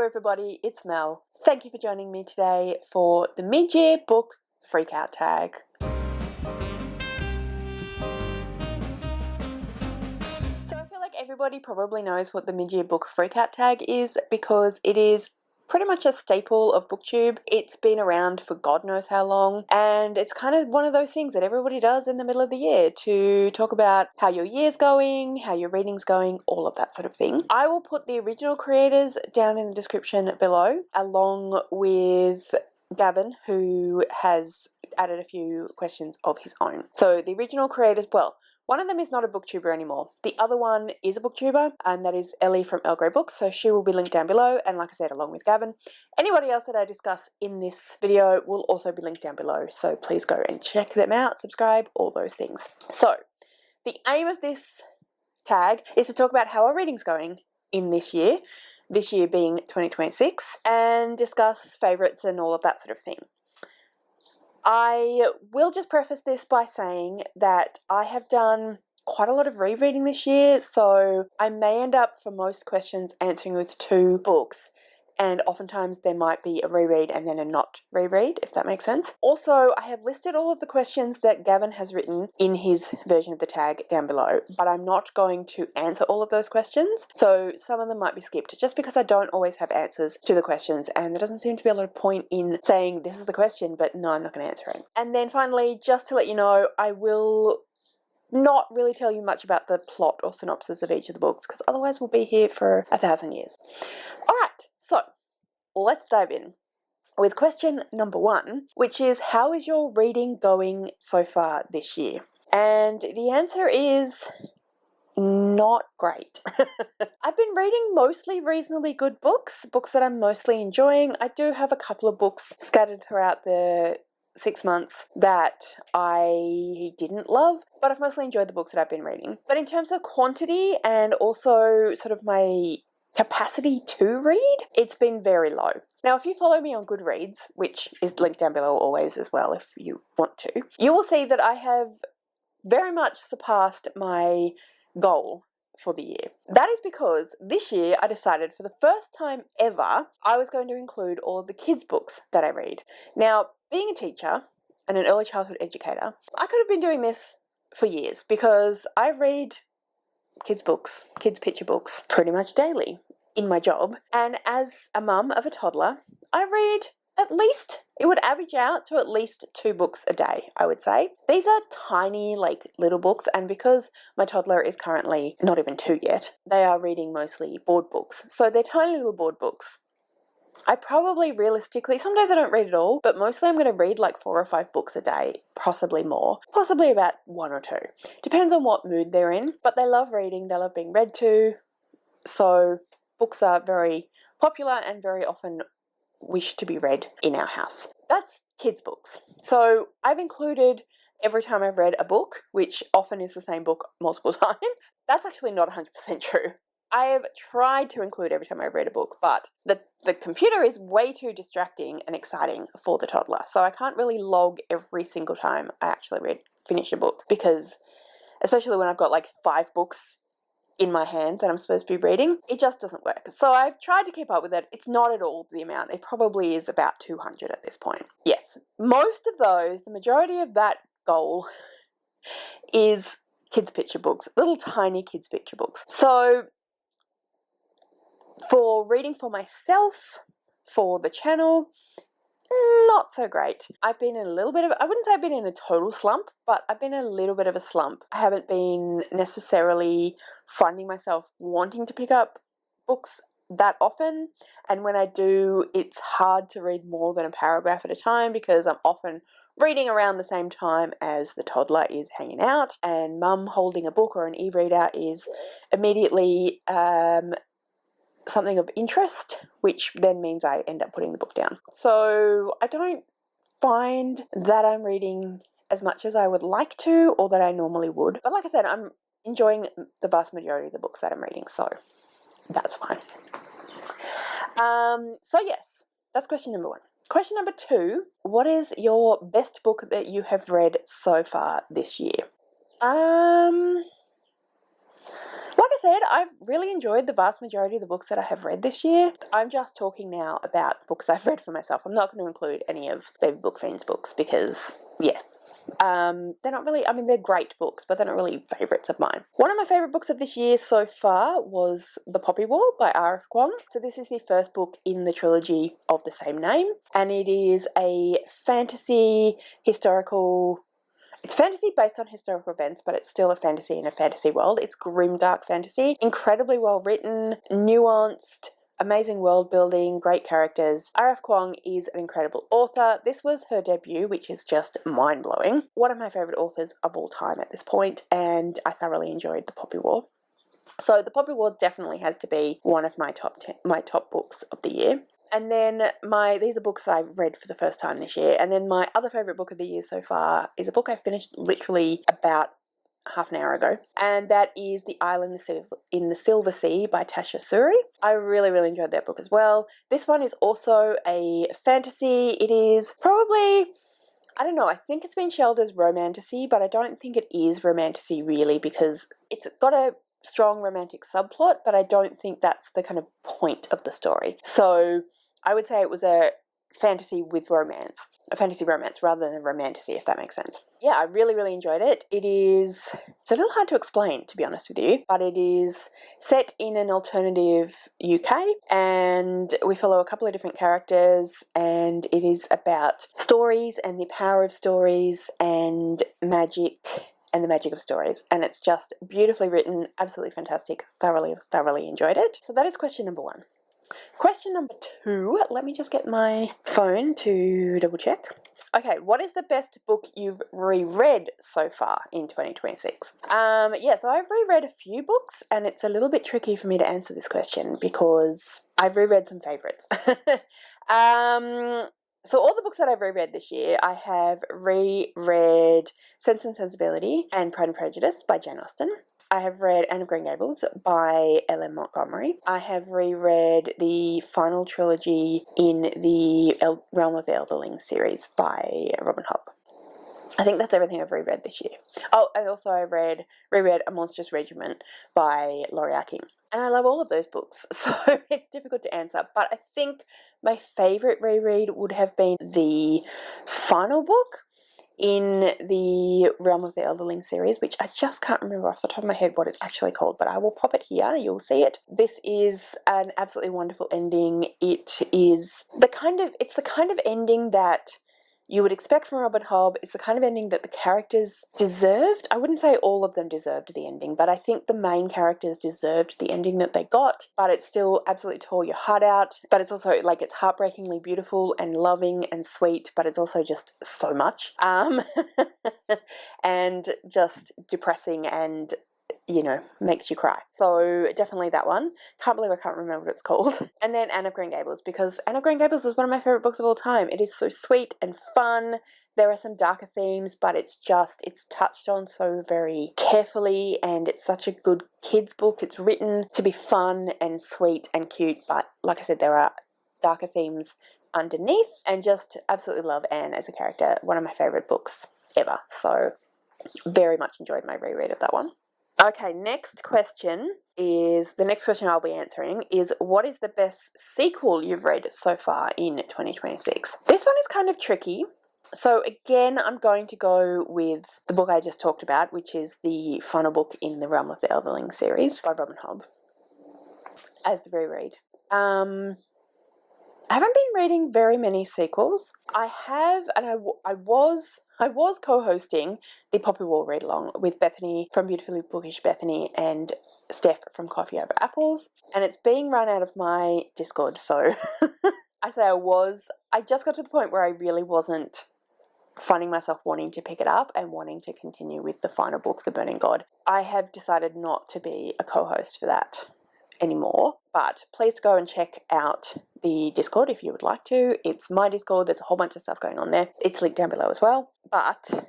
everybody, it's Mel. Thank you for joining me today for the mid-year book Freakout tag. So I feel like everybody probably knows what the mid-year book Freakout tag is because it is pretty much a staple of booktube. It's been around for God knows how long, and it's kind of one of those things that everybody does in the middle of the year to talk about how your year's going, how your reading's going, all of that sort of thing. I will put the original creators down in the description below, along with Gavin, who has added a few questions of his own. So the original creators, well, one of them is not a booktuber anymore. The other one is a booktuber, and that is Ellie from El Grey Books, so she will be linked down below, and like I said, along with Gavin. Anybody else that I discuss in this video will also be linked down below, so please go and check them out, subscribe, all those things. So, the aim of this tag is to talk about how our reading's going in this year being 2026, and discuss favourites and all of that sort of thing. I will just preface this by saying that I have done quite a lot of rereading this year, so I may end up, for most questions, answering with 2 books, and oftentimes there might be a reread and then a not reread, if that makes sense. Also, I have listed all of the questions that Gavin has written in his version of the tag down below, but I'm not going to answer all of those questions, so some of them might be skipped, just because I don't always have answers to the questions, and there doesn't seem to be a lot of point in saying this is the question, but no, I'm not going to answer it. And then finally, just to let you know, I will not really tell you much about the plot or synopsis of each of the books, because otherwise we'll be here for 1,000 years. Alright, so let's dive in with question number 1, which is, how is your reading going so far this year? And the answer is not great. I've been reading mostly reasonably good books that I'm mostly enjoying. I do have a couple of books scattered throughout the 6 months that I didn't love, but I've mostly enjoyed the books that I've been reading. But in terms of quantity and also sort of my capacity to read, it's been very low. Now, if you follow me on Goodreads, which is linked down below always as well if you want to, you will see that I have very much surpassed my goal for the year. That is because this year I decided for the first time ever I was going to include all of the kids' books that I read. Now, being a teacher and an early childhood educator, I could have been doing this for years because I read kids' books, kids' picture books pretty much daily in my job, and as a mum of a toddler, I read at least, it would average out to at least 2 books a day, I would say. These are tiny, like, little books, and because my toddler is currently not even 2 yet, they are reading mostly board books. So they're tiny little board books. I probably realistically, some days I don't read at all, but mostly I'm going to read like 4 or 5 books a day, possibly more, possibly about 1 or 2. Depends on what mood they're in, but they love reading, they love being read to, so books are very popular and very often wish to be read in our house. That's kids' books. So I've included every time I've read a book, which often is the same book multiple times. That's actually not 100% true. I have tried to include every time I've read a book, but the computer is way too distracting and exciting for the toddler, so I can't really log every single time I actually finish a book, because especially when I've got like 5 books in my hand that I'm supposed to be reading, it just doesn't work. So I've tried to keep up with it. It's not at all the amount. It probably is about 200 at this point. Yes, most of those, the majority of that goal is kids' picture books, little tiny kids' picture books. So for reading for myself, for the channel, not so great. I've been in a little bit of, I wouldn't say I've been in a total slump, but I've been in a little bit of a slump. I haven't been necessarily finding myself wanting to pick up books that often, and when I do, it's hard to read more than a paragraph at a time because I'm often reading around the same time as the toddler is hanging out, and mum holding a book or an e-reader is immediately something of interest, which then means I end up putting the book down. So I don't find that I'm reading as much as I would like to, or that I normally would. But like I said, I'm enjoying the vast majority of the books that I'm reading, so that's fine. So yes, that's question number 1. Question number 2, what is your best book that you have read so far this year? Like I said, I've really enjoyed the vast majority of the books that I have read this year. I'm just talking now about books I've read for myself. I'm not going to include any of Baby Book Fiend's books because, yeah. They're not really, I mean, they're great books, but they're not really favourites of mine. One of my favourite books of this year so far was The Poppy War by R.F. Kuang. So this is the first book in the trilogy of the same name, and it is a fantasy historical... It's fantasy based on historical events, but it's still a fantasy in a fantasy world. It's grimdark fantasy, incredibly well written, nuanced, amazing world building, great characters. R.F. Kuang is an incredible author. This was her debut, which is just mind-blowing. One of my favourite authors of all time at this point, and I thoroughly enjoyed The Poppy War. So The Poppy War definitely has to be one of my top books of the year. And then these are books I've read for the first time this year. And then my other favourite book of the year so far is a book I finished literally about half an hour ago, and that is The Isle in the Silver Sea by Tasha Suri. I really, really enjoyed that book as well. This one is also a fantasy. It is probably, I don't know, I think it's been shelled as romantasy, but I don't think it is romantasy really, because it's got a strong romantic subplot, but I don't think that's the kind of point of the story. So I would say it was a fantasy with romance, a fantasy romance rather than romantasy, if that makes sense. Yeah, I really, really enjoyed it. It's a little hard to explain, to be honest with you, but it is set in an alternative UK, and we follow a couple of different characters, and it is about stories and the power of stories and magic and the magic of stories, and it's just beautifully written, absolutely fantastic, thoroughly enjoyed it. So that is question number 1. Question number 2, let me just get my phone to double check. Okay, what is the best book you've reread so far in 2026? So I've reread a few books, and it's a little bit tricky for me to answer this question because I've reread some favourites. So all the books that I've reread this year, I have reread Sense and Sensibility and Pride and Prejudice by Jane Austen. I have read Anne of Green Gables by L.M. Montgomery. I have reread the final trilogy in the Realm of the Elderling series by Robin Hobb. I think that's everything I've reread this year. Oh, and also I reread A Monstrous Regiment by Laurie King. And I love all of those books, so it's difficult to answer. But I think my favourite reread would have been the final book in the Realm of the Elderling series, which I just can't remember off the top of my head what it's actually called, but I will pop it here, you'll see it. This is an absolutely wonderful ending. It's the kind of ending that you would expect from Robin Hobb. It's the kind of ending that the characters deserved. I wouldn't say all of them deserved the ending, but I think the main characters deserved the ending that they got, but it still absolutely tore your heart out. But it's also, it's heartbreakingly beautiful and loving and sweet, but it's also just so much. And just depressing and, makes you cry. So definitely that one. Can't believe I can't remember what it's called. And then Anne of Green Gables, because Anne of Green Gables is one of my favourite books of all time. It is so sweet and fun. There are some darker themes, but it's touched on so very carefully, and it's such a good kids book. It's written to be fun and sweet and cute, but like I said, there are darker themes underneath, and just absolutely love Anne as a character. One of my favourite books ever. So very much enjoyed my reread of that one. Okay, the next question I'll be answering is, what is the best sequel you've read so far in 2026? This one is kind of tricky. So again, I'm going to go with the book I just talked about, which is the final book in the Realm of the Elderling series by Robin Hobb, as the reread. I haven't been reading very many sequels. I have, and I was co-hosting the Poppy War read along with Bethany from Beautifully Bookish Bethany and Steph from Coffee Over Apples, and it's being run out of my Discord. So I just got to the point where I really wasn't finding myself wanting to pick it up and wanting to continue with the final book, The Burning God. I have decided not to be a co-host for that anymore, but please go and check out the Discord if you would like to. It's my Discord. There's a whole bunch of stuff going on there. It's linked down below as well. But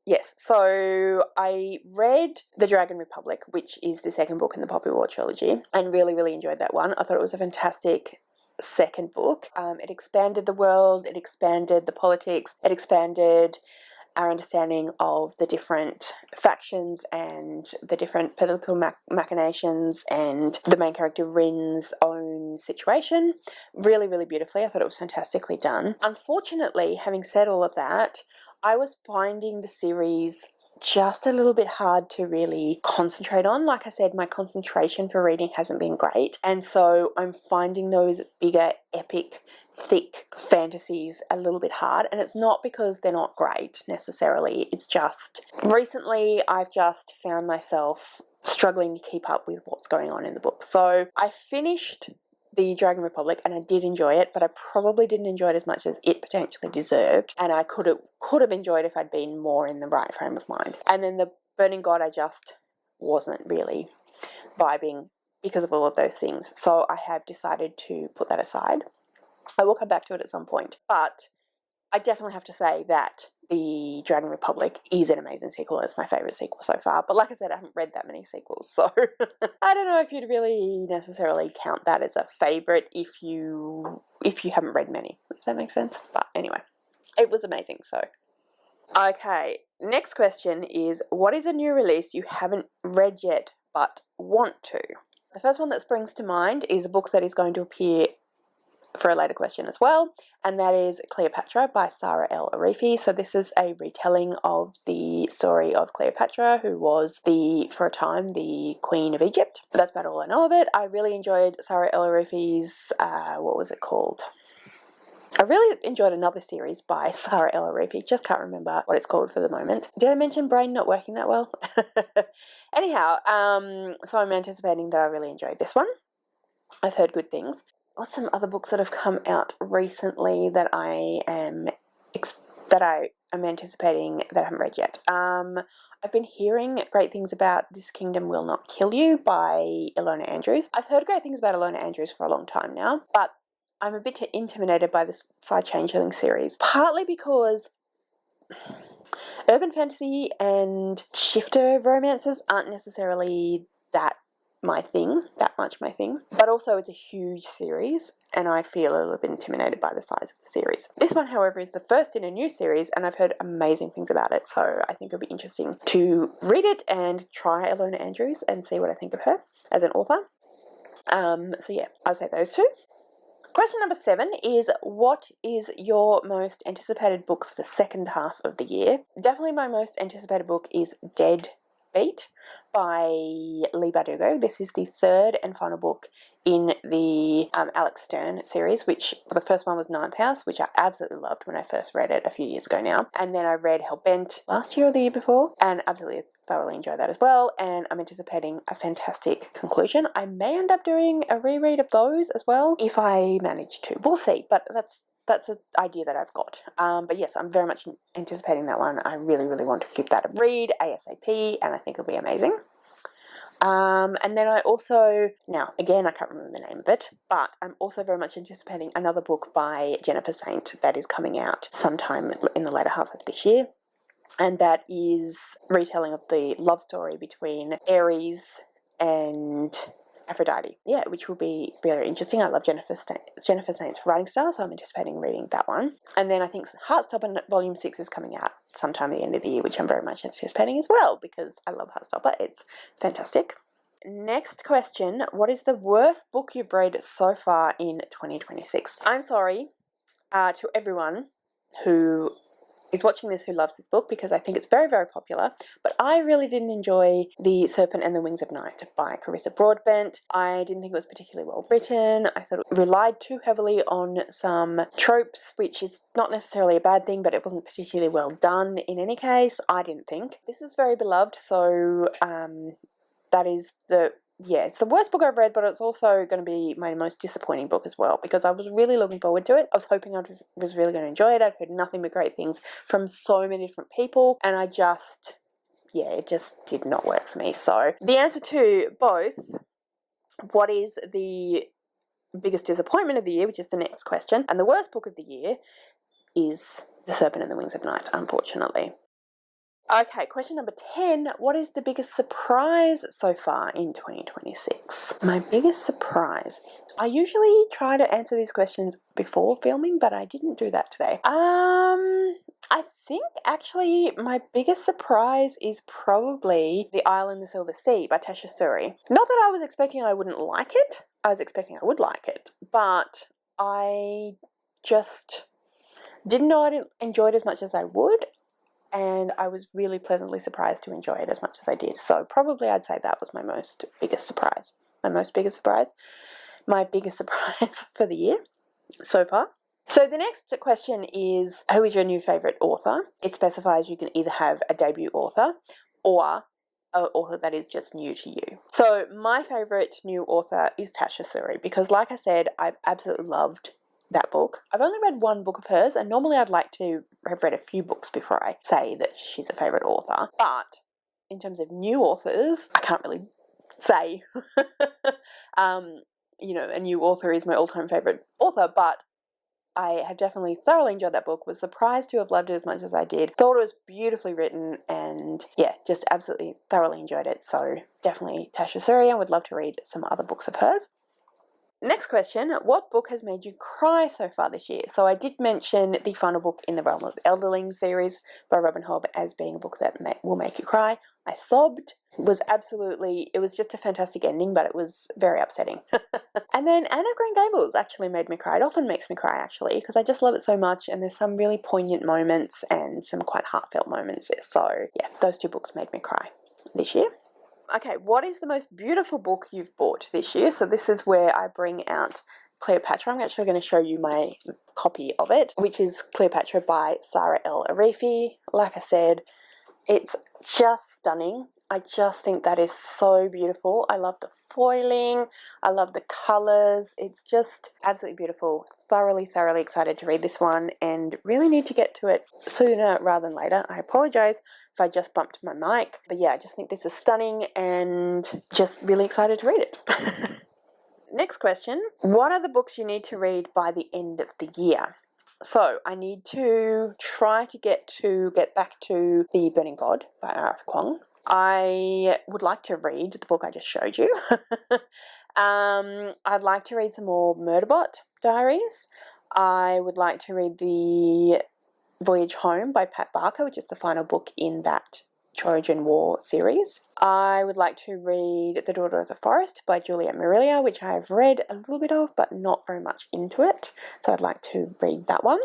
yes, so I read The Dragon Republic, which is the second book in the Poppy War trilogy, and really, really enjoyed that one. I thought it was a fantastic second book. It expanded the world, it expanded the politics, it expanded our understanding of the different factions and the different political machinations and the main character Rin's own situation really, really beautifully. I thought it was fantastically done. Unfortunately, having said all of that, I was finding the series just a little bit hard to really concentrate on. Like I said, my concentration for reading hasn't been great, and so I'm finding those bigger, epic, thick fantasies a little bit hard, and it's not because they're not great necessarily, it's just recently I've just found myself struggling to keep up with what's going on in the book. So I finished the Dragon Republic and I did enjoy it, but I probably didn't enjoy it as much as it potentially deserved, and I could have enjoyed it if I'd been more in the right frame of mind. And then the Burning God, I just wasn't really vibing because of all of those things, so I have decided to put that aside. I will come back to it at some point, but I definitely have to say that the Dragon Republic is an amazing sequel. It's my favourite sequel so far, but like I said, I haven't read that many sequels, so I don't know if you'd really necessarily count that as a favourite if you haven't read many. Does that make sense? But anyway, it was amazing, so. Okay, next question is, what is a new release you haven't read yet but want to? The first one that springs to mind is a book that is going to appear for a later question as well, and that is Cleopatra by Sarah L. Arifi. So this is a retelling of the story of Cleopatra, who was for a time, the Queen of Egypt. That's about all I know of it. I really enjoyed Sarah L. Arifi's, what was it called? I really enjoyed another series by Sarah L. Arifi, just can't remember what it's called for the moment. Did I mention brain not working that well? Anyhow, so I'm anticipating that I really enjoyed this one. I've heard good things. What's some other books that have come out recently that I am anticipating that I haven't read yet? I've been hearing great things about This Kingdom Will Not Kill You by Ilona Andrews. I've heard great things about Ilona Andrews for a long time now, but I'm a bit intimidated by this Side Changeling series, partly because urban fantasy and shifter romances aren't necessarily that much my thing, but also it's a huge series and I feel a little bit intimidated by the size of the series. This one, however, is the first in a new series and I've heard amazing things about it, so I think it'll be interesting to read it and try Ilona Andrews and see what I think of her as an author. So yeah, I'll say those two. Question number 7 is, what is your most anticipated book for the second half of the year? Definitely my most anticipated book is Dead Beat by Leigh Bardugo. This is the third and final book in the Alex Stern series, which the first one was Ninth House, which I absolutely loved when I first read it a few years ago now. And then I read Hellbent last year or the year before and absolutely thoroughly enjoyed that as well. And I'm anticipating a fantastic conclusion. I may end up doing a reread of those as well if I manage to. We'll see, but that's an idea that I've got. But yes, I'm very much anticipating that one. I really, really want to give that a read ASAP, and I think it'll be amazing. And then I also, now again, I can't remember the name of it, but I'm also very much anticipating another book by Jennifer Saint that is coming out sometime in the later half of this year. And that is retelling of the love story between Ares and Aphrodite, yeah, which will be really interesting. I love Jennifer Saint's writing style, so I'm anticipating reading that one. And then I think Heartstopper Volume 6 is coming out sometime at the end of the year, which I'm very much anticipating as well, because I love Heartstopper. It's fantastic. Next question, what is the worst book you've read so far in 2026? I'm sorry to everyone who is watching this who loves this book, because I think it's very, very popular, but I really didn't enjoy The Serpent and the Wings of Night by Carissa Broadbent. I didn't think it was particularly well written. I thought it relied too heavily on some tropes, which is not necessarily a bad thing, but it wasn't particularly well done in any case, I didn't think. This is very beloved, so that is it's the worst book I've read, but it's also going to be my most disappointing book as well, because I was really looking forward to it. I was hoping I was really going to enjoy it. I've heard nothing but great things from so many different people, and it just did not work for me. So the answer to both, what is the biggest disappointment of the year, which is the next question, and the worst book of the year is The Serpent and the Wings of Night, unfortunately. Okay, question number 10. What is the biggest surprise so far in 2026? My biggest surprise. I usually try to answer these questions before filming, but I didn't do that today. I think actually my biggest surprise is probably The Isle in the Silver Sea by Tasha Suri. Not that I was expecting I wouldn't like it, I was expecting I would like it, but I just didn't know I'd enjoy it as much as I would, and I was really pleasantly surprised to enjoy it as much as I did. So probably I'd say that was my biggest surprise for the year so far. So the next question is, who is your new favourite author? It specifies you can either have a debut author or an author that is just new to you. So my favourite new author is Tasha Suri because, like I said, I've absolutely loved that book. I've only read one book of hers, and normally I'd like to have read a few books before I say that she's a favourite author. But in terms of new authors, I can't really say, a new author is my all-time favourite author, but I have definitely thoroughly enjoyed that book, was surprised to have loved it as much as I did, thought it was beautifully written, and yeah, just absolutely thoroughly enjoyed it. So definitely Tasha Suri. I would love to read some other books of hers. Next question, what book has made you cry so far this year? So I did mention the final book in the Realm of Elderling series by Robin Hobb as being a book that will make you cry. I sobbed. It was just a fantastic ending, but it was very upsetting. And then Anne of Green Gables actually made me cry. It often makes me cry, actually, because I just love it so much, and there's some really poignant moments and some quite heartfelt moments. So yeah, those two books made me cry this year. Okay, what is the most beautiful book you've bought this year? So this is where I bring out Cleopatra. I'm actually going to show you my copy of it, which is Cleopatra by Sarah L. Arifi. Like I said, it's just stunning. I just think that is so beautiful. I love the foiling. I love the colours. It's just absolutely beautiful. Thoroughly excited to read this one and really need to get to it sooner rather than later. I apologise if I just bumped my mic. But yeah, I just think this is stunning and just really excited to read it. Next question. What are the books you need to read by the end of the year? So I need to try to get back to The Burning God by Arthur Kwong. I would like to read the book I just showed you. I'd like to read some more Murderbot Diaries. I would like to read The Voyage Home by Pat Barker, which is the final book in that Trojan War series. I would like to read The Daughter of the Forest by Juliet Marillier, which I've read a little bit of, but not very much into it. So I'd like to read that one.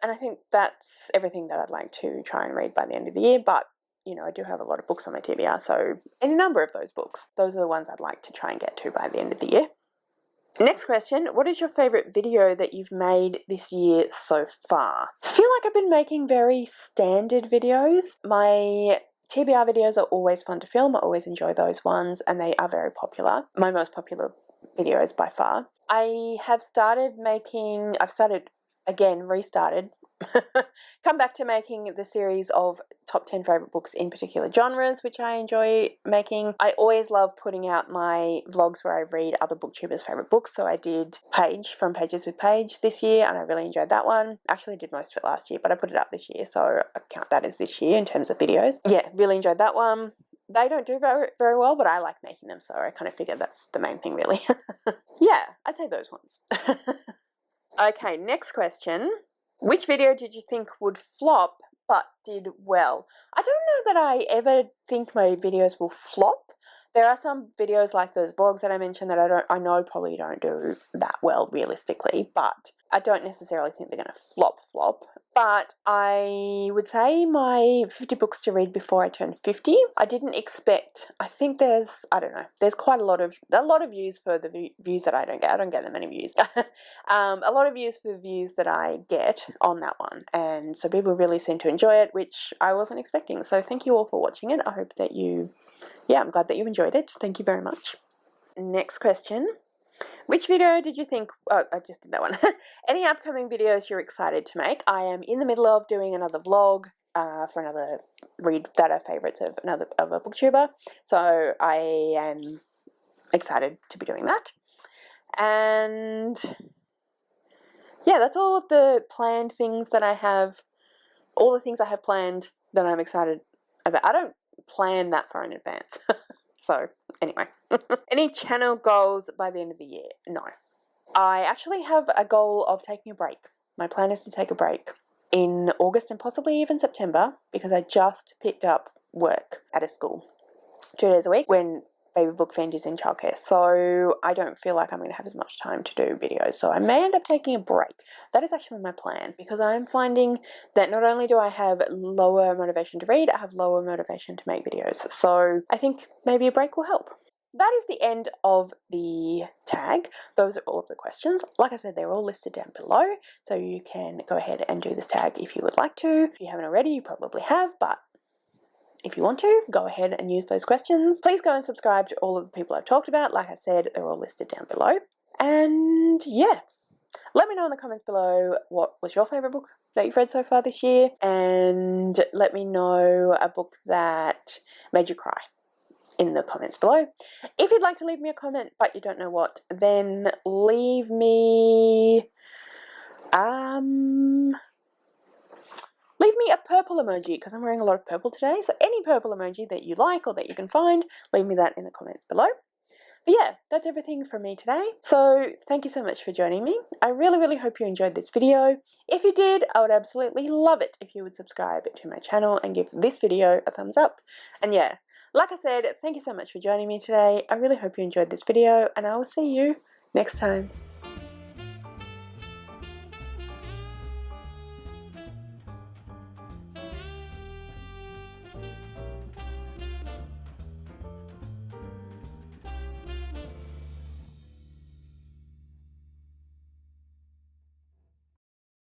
And I think that's everything that I'd like to try and read by the end of the year, but I do have a lot of books on my TBR, so any number of those books, those are the ones I'd like to try and get to by the end of the year. Next question, what is your favourite video that you've made this year so far? I feel like I've been making very standard videos. My TBR videos are always fun to film. I always enjoy those ones, and they are very popular. My most popular videos by far. Restarted, come back to making the series of top 10 favourite books in particular genres, which I enjoy making. I always love putting out my vlogs where I read other booktubers' favourite books, so I did Paige from Pages with Paige this year, and I really enjoyed that one. Actually, I did most of it last year, but I put it up this year, so I count that as this year in terms of videos. Yeah, really enjoyed that one. They don't do very, very well, but I like making them, so I kind of figured that's the main thing, really. Yeah, I'd say those ones. Okay, next question. Which video did you think would flop but did well? I don't know that I ever think my videos will flop. There are some videos like those vlogs that I mentioned that I know probably don't do that well realistically, but I don't necessarily think they're going to flop. But I would say my 50 books to read before I turn 50. I didn't expect, I think there's quite a lot of views for the views that I don't get. I don't get that many views. A lot of views for views that I get on that one. And so people really seem to enjoy it, which I wasn't expecting. So thank you all for watching it. I hope that I'm glad that you enjoyed it. Thank you very much. Next question. Which video did you think... Oh, I just did that one. Any upcoming videos you're excited to make? I am in the middle of doing another vlog for another read that are favourites of a booktuber. So I am excited to be doing that. And yeah, that's all of the planned things that I have. All the things I have planned that I'm excited about. I don't plan that far in advance. So anyway, any channel goals by the end of the year? No. I actually have a goal of taking a break. My plan is to take a break in August and possibly even September, because I just picked up work at a school 2 days a week when Baby Book Fiend is in childcare, so I don't feel like I'm going to have as much time to do videos, so I may end up taking a break. That is actually my plan, because I'm finding that not only do I have lower motivation to read, I have lower motivation to make videos, so I think maybe a break will help. That is the end of the tag. Those are all of the questions. Like I said, they're all listed down below, so you can go ahead and do this tag if you would like to. If you haven't already, you probably have, but if you want to, go ahead and use those questions. Please go and subscribe to all of the people I've talked about. Like I said, they're all listed down below. And yeah, let me know in the comments below what was your favourite book that you've read so far this year, and let me know a book that made you cry in the comments below. If you'd like to leave me a comment but you don't know what, then leave me a purple emoji, because I'm wearing a lot of purple today, so any purple emoji that you like or that you can find, leave me that in the comments below. But yeah, that's everything from me today. So thank you so much for joining me. I really hope you enjoyed this video. If you did, I would absolutely love it if you would subscribe to my channel and give this video a thumbs up. And yeah, like I said, thank you so much for joining me today. I really hope you enjoyed this video, and I will see you next time.